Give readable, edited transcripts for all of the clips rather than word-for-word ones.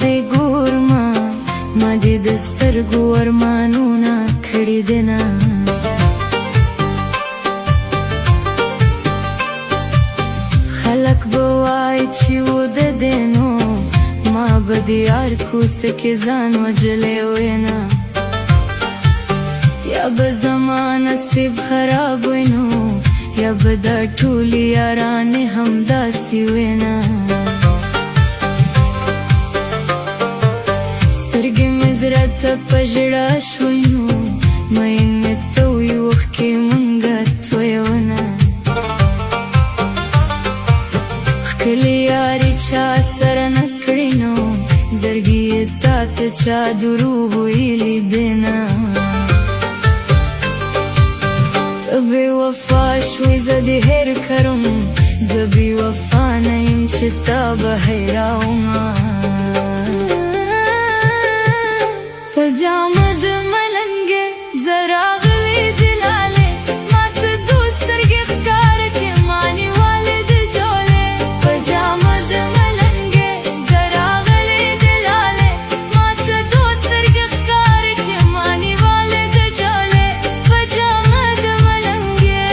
دې ګورما ما دې د سترګو ارمانونه کړي دي نه خلک به وایي چې وده دی نو ما به د یار کوڅه کې ځان وژلی وی نه یا به زما نصیب خراب وی نو یا به دا ټولې یارانې همداسې وی نه سترګې مې زړه ته په ژړا شوی نو مین مې ته وي اوښکې مونږه تویونه ښکلې یاري چا سره نه کړې نو زړګي یې تا ته چا دروغ ویلي دی نه ته بې وفا شوې زه دې هېر کړم زه بې وفا نه یم چې تا به هېرومه په جامه د ملنګې زه راغلې د لالې ما ته دوست سترګې ښکاره کړې ما نیولې د جولې په جامه د ملنګې زه راغلې د لالې ما ته دوست سترګې ښکاره کړې ما نیولې د جولې په جامه د ملنګې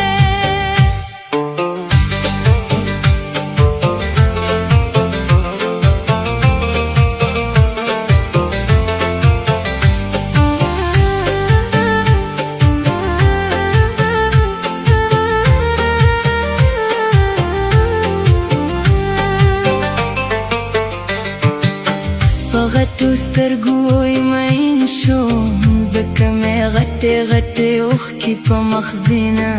په غټو سترګو یې مین شوم ځکه مې غټې غټې اوښکې په مخزي نه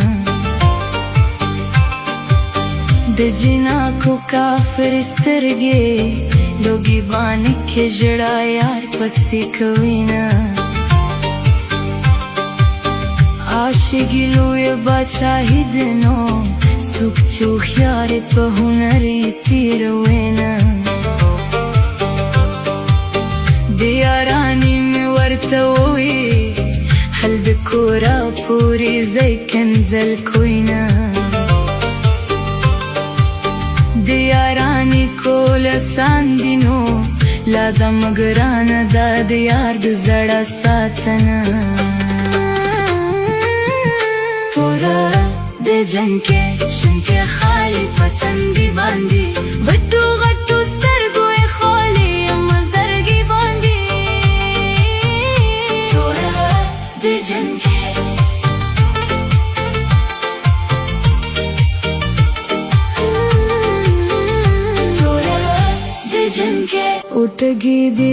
د جناکو کافرې سترګې لوګي باندې کې ژړا یار پسې کوي نه عاشقي لویه باچاهي ده نو څوک چې هوښیار یې په هنر یې تېروي نه د یارانې مې ورته وویې هل د کوره پورې ځئ کنځل کوی نه د یارانې کول اسان دي نو لا دمه ګرانه دا د یار د زړه ساتنه توره د جنګ کې شنکې خالي په تندي باندې غټو غټو سترګو یې خالي یم زرګي باندې توره د جنګ کې توره د جنګ کې اوټګي دي